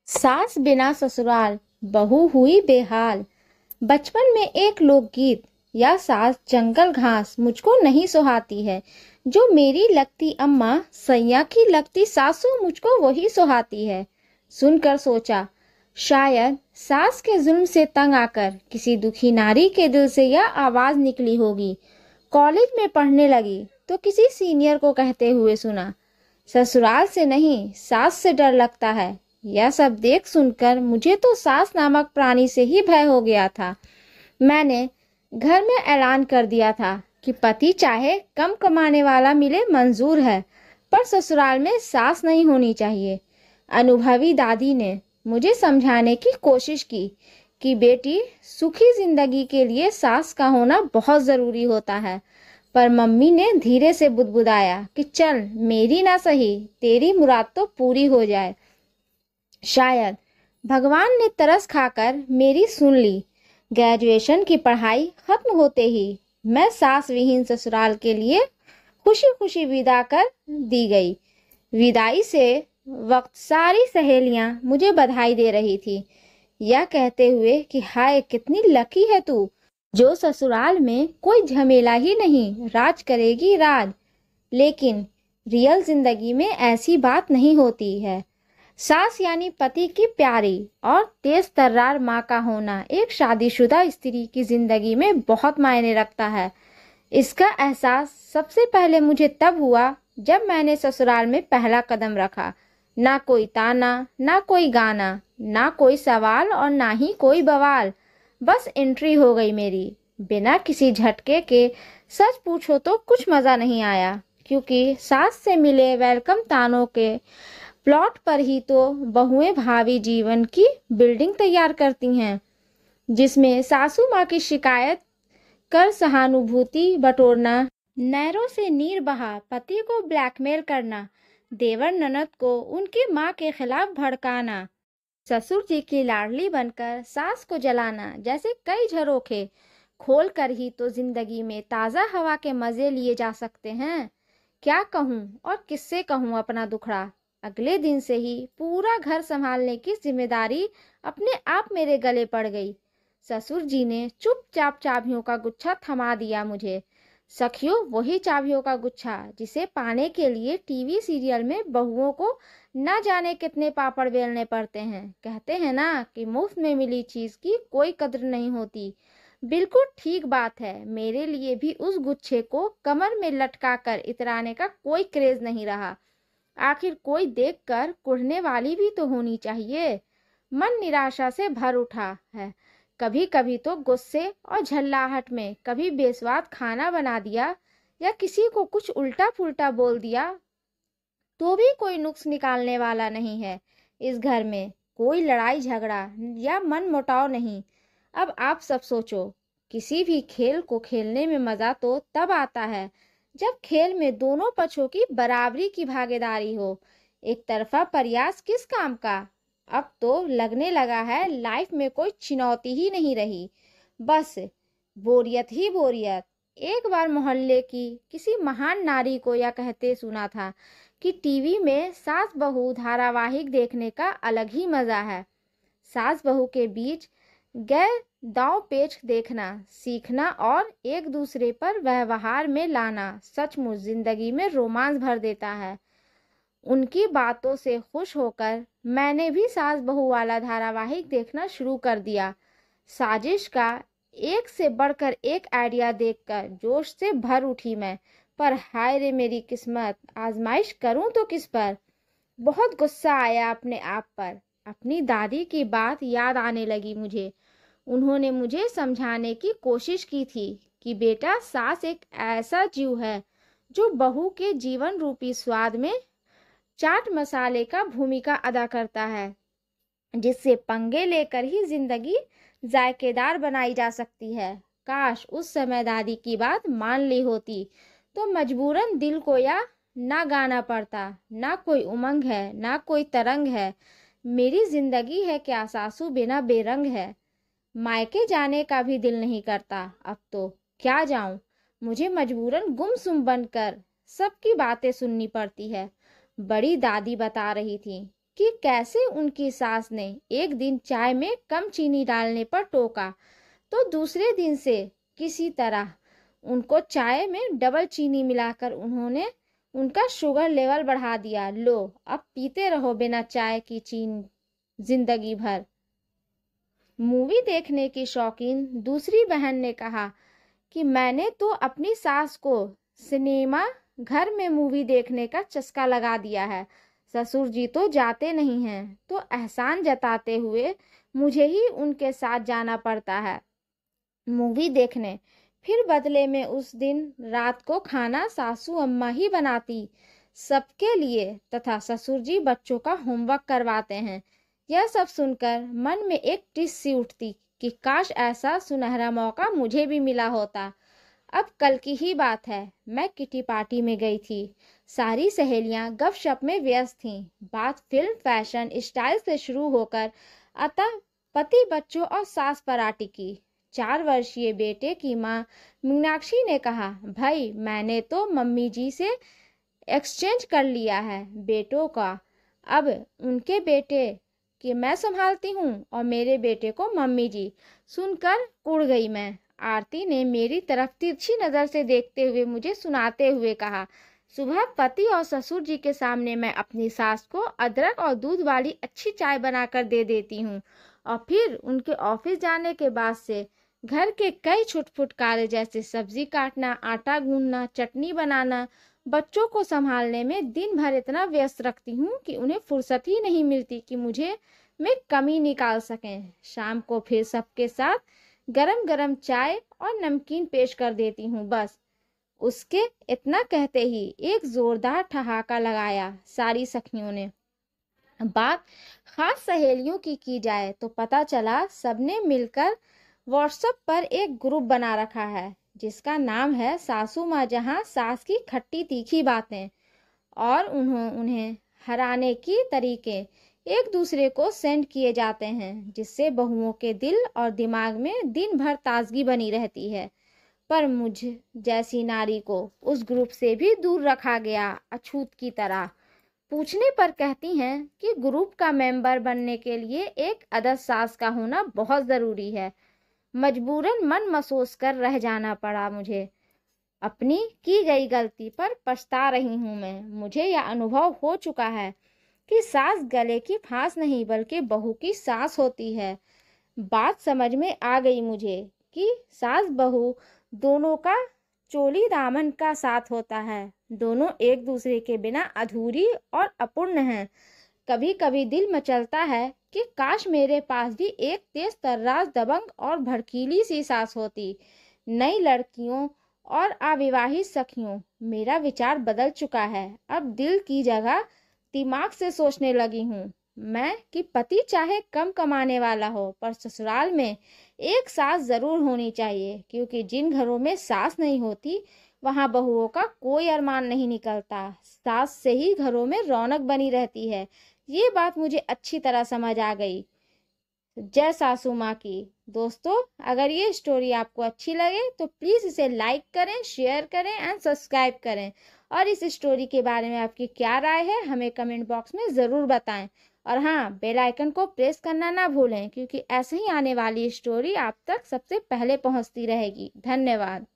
सास बिना ससुराल, बहू हुई बेहाल। बचपन में एक लोकगीत, या सास जंगल घास मुझको नहीं सुहाती है, जो मेरी लगती अम्मा सैया की लगती सासू मुझको वही सुहाती है। सुनकर सोचा, शायद सास के जुल्म से तंग आकर किसी दुखी नारी के दिल से यह आवाज निकली होगी। कॉलेज में पढ़ने लगी तो किसी सीनियर को कहते हुए सुना, ससुराल से नहीं सास से डर लगता है। यह सब देख सुनकर मुझे तो सास नामक प्राणी से ही भय हो गया था। मैंने घर में ऐलान कर दिया था कि पति चाहे कम कमाने वाला मिले मंजूर है, पर ससुराल में सास नहीं होनी चाहिए। अनुभवी दादी ने मुझे समझाने की कोशिश की कि बेटी, सुखी जिंदगी के लिए सास का होना बहुत जरूरी होता है। पर मम्मी ने धीरे से बुदबुदाया कि चल, मेरी ना सही तेरी मुराद तो पूरी हो जाए। शायद भगवान ने तरस खाकर मेरी सुन ली। ग्रेजुएशन की पढ़ाई खत्म होते ही मैं सास विहीन ससुराल के लिए खुशी खुशी विदा कर दी गई। विदाई से वक्त सारी सहेलियां मुझे बधाई दे रही थी, यह कहते हुए कि हाय कितनी लकी है तू, जो ससुराल में कोई झमेला ही नहीं, राज करेगी राज। लेकिन रियल जिंदगी में ऐसी बात नहीं होती है। सास यानी पति की प्यारी और तेज तर्रार माँ का होना एक शादीशुदा स्त्री की जिंदगी में बहुत मायने रखता है। इसका एहसास सबसे पहले मुझे तब हुआ जब मैंने ससुराल में पहला कदम रखा। ना कोई ताना, ना कोई गाना, ना कोई सवाल और ना ही कोई बवाल। बस एंट्री हो गई मेरी, बिना किसी झटके के। सच पूछो तो कुछ मज़ा नहीं आया, क्योंकि सास से मिले वेलकम तानों के प्लॉट पर ही तो बहुएं भावी जीवन की बिल्डिंग तैयार करती हैं, जिसमें सासू माँ की शिकायत कर सहानुभूति बटोरना, नहरों से नीर बहा पति को ब्लैकमेल करना, देवर ननद को उनकी माँ के खिलाफ भड़काना, ससुर जी की लाडली बनकर सास को जलाना, जैसे कई झरोखे खोल कर ही तो जिंदगी में ताज़ा हवा के मज़े लिए जा सकते हैं। क्या कहूँ और किससे कहूँ अपना दुखड़ा। अगले दिन से ही पूरा घर संभालने की जिम्मेदारी अपने आप मेरे गले पड़ गई। ससुर जी ने चुपचाप चाबियों का गुच्छा थमा दिया मुझे। सखियों, वही चाबियों का गुच्छा जिसे पाने के लिए टीवी सीरियल में बहुओं को न जाने कितने पापड़ बेलने पड़ते हैं। कहते हैं ना कि मुफ्त में मिली चीज की कोई कद्र नहीं होती। बिल्कुल ठीक बात है। मेरे लिए भी उस गुच्छे को कमर में लटका कर इतराने का कोई क्रेज नहीं रहा। आखिर कोई देखकर कुढ़ने वाली भी तो होनी चाहिए। मन निराशा से भर उठा है। कभी कभी तो गुस्से और झल्लाहट में कभी बेस्वाद खाना बना दिया या किसी को कुछ उल्टा पुल्टा बोल दिया, तो भी कोई नुक्स निकालने वाला नहीं है। इस घर में कोई लड़ाई झगड़ा या मन मुटाव नहीं। अब आप सब सोचो, किसी भी खेल को खेलने में मजा तो तब आता है जब खेल में दोनों पक्षों की बराबरी की भागीदारी हो। एक तरफा प्रयास किस काम का। अब तो लगने लगा है लाइफ में कोई चुनौती ही नहीं रही, बस बोरियत ही बोरियत। एक बार मोहल्ले की किसी महान नारी को यह कहते सुना था कि टीवी में सास बहू धारावाहिक देखने का अलग ही मजा है। सास बहू के बीच गए दांव पेच देखना सीखना और एक दूसरे पर व्यवहार में लाना सचमुच जिंदगी में रोमांस भर देता है। उनकी बातों से खुश होकर मैंने भी सास बहू वाला धारावाहिक देखना शुरू कर दिया। साजिश का एक से बढ़कर एक आइडिया देखकर जोश से भर उठी मैं। पर हाय रे मेरी किस्मत, आजमाइश करूं तो किस पर। बहुत गुस्सा आया अपने आप पर। अपनी दादी की बात याद आने लगी मुझे। उन्होंने मुझे समझाने की कोशिश की थी कि बेटा, सास एक ऐसा जीव है जो बहू के जीवन रूपी स्वाद में चाट मसाले का भूमिका अदा करता है, जिससे पंगे लेकर ही जिंदगी जायकेदार बनाई जा सकती है। काश उस समय दादी की बात मान ली होती तो मजबूरन दिल को या ना गाना पड़ता। ना कोई उमंग है, ना कोई तरंग है। मेरी जिंदगी है क्या सासू बिना बेरंग है। मायके जाने का भी दिल नहीं करता। अब तो क्या जाऊं, मुझे मजबूरन गुमसुम बनकर सबकी बातें सुननी पड़ती है। बड़ी दादी बता रही थी कि कैसे उनकी सास ने एक दिन चाय में कम चीनी डालने पर टोका तो दूसरे दिन से किसी तरह उनको चाय में डबल चीनी मिलाकर उन्होंने उनका शुगर लेवल बढ़ा दिया। लो अब पीते रहो बिना चाय की चीनी जिंदगी भर। मूवी देखने की शौकीन दूसरी बहन ने कहा कि मैंने तो अपनी सास को सिनेमा घर में मूवी देखने का चस्का लगा दिया है। ससुर जी तो जाते नहीं हैं तो एहसान जताते हुए मुझे ही उनके साथ जाना पड़ता है मूवी देखने। फिर बदले में उस दिन रात को खाना सासू अम्मा ही बनाती सबके लिए तथा ससुर जी बच्चों का होमवर्क करवाते हैं। यह सब सुनकर मन में एक टिस सी उठती कि काश ऐसा सुनहरा मौका मुझे भी मिला होता। अब कल की ही बात है, मैं किटी पार्टी में गई थी। सारी सहेलियां गपशप में व्यस्त थीं। बात फिल्म फैशन स्टाइल से शुरू होकर अतः पति बच्चों और सास पर आ टिकी। 4 वर्षीय बेटे की माँ मीनाक्षी ने कहा, भाई मैंने तो मम्मी जी से एक्सचेंज कर लिया है बेटों का। अब उनके बेटे कि मैं संभालती हूँ और मेरे बेटे को मम्मी जी। सुनकर कुड़ गई मैं। आरती ने मेरी तरफ तिरछी नजर से देखते हुए मुझे सुनाते हुए कहा, सुबह पति और ससुर जी के सामने मैं अपनी सास को अदरक और दूध वाली अच्छी चाय बनाकर दे देती हूँ और फिर उनके ऑफिस जाने के बाद से घर के कई छुटपुट कार्य जैसे सब्जी काटना, आटा गूंदना, चटनी बनाना, बच्चों को संभालने में दिन भर इतना व्यस्त रखती हूँ कि उन्हें फुर्सत ही नहीं मिलती कि मुझे में कमी निकाल सकें। शाम को फिर सबके साथ गरम गरम चाय और नमकीन पेश कर देती हूँ बस। उसके इतना कहते ही एक जोरदार ठहाका लगाया सारी सखियों ने। बात खास सहेलियों की जाए तो पता चला सबने मिलकर व्हाट्सएप पर एक ग्रुप बना रखा है जिसका नाम है सासू माँ, जहाँ सास की खट्टी तीखी बातें और उन्हें हराने की तरीके एक दूसरे को सेंड किए जाते हैं जिससे बहुओं के दिल और दिमाग में दिन भर ताजगी बनी रहती है। पर मुझ जैसी नारी को उस ग्रुप से भी दूर रखा गया अछूत की तरह। पूछने पर कहती हैं कि ग्रुप का मेंबर बनने के लिए एक अदद सास का होना बहुत ज़रूरी है। मजबूरन मन मसोस कर रह जाना पड़ा मुझे। अपनी की गई गलती पर पछता रही हूँ मैं। मुझे यह अनुभव हो चुका है कि सास गले की फांस नहीं बल्कि बहू की सांस होती है। बात समझ में आ गई मुझे कि सास बहू दोनों का चोली दामन का साथ होता है। दोनों एक दूसरे के बिना अधूरी और अपूर्ण हैं। कभी कभी दिल मचलता है कि काश मेरे पास भी एक तेज तर्रार, दबंग और भड़कीली सी सास होती। नई लड़कियों और अविवाहित सखियों, मेरा विचार बदल चुका है। अब दिल की जगह दिमाग से सोचने लगी हूँ मैं कि पति चाहे कम कमाने वाला हो पर ससुराल में एक सास जरूर होनी चाहिए, क्योंकि जिन घरों में सास नहीं होती वहां बहुओं का कोई अरमान नहीं निकलता। सास से ही घरों में रौनक बनी रहती है। ये बात मुझे अच्छी तरह समझ आ गई। जय सासू माँ की। दोस्तों, अगर ये स्टोरी आपको अच्छी लगे तो प्लीज़ इसे लाइक करें, शेयर करें एंड सब्सक्राइब करें। और इस स्टोरी के बारे में आपकी क्या राय है हमें कमेंट बॉक्स में ज़रूर बताएं। और हाँ, बेल आइकन को प्रेस करना ना भूलें, क्योंकि ऐसे ही आने वाली स्टोरी आप तक सबसे पहले पहुंचती रहेगी। धन्यवाद।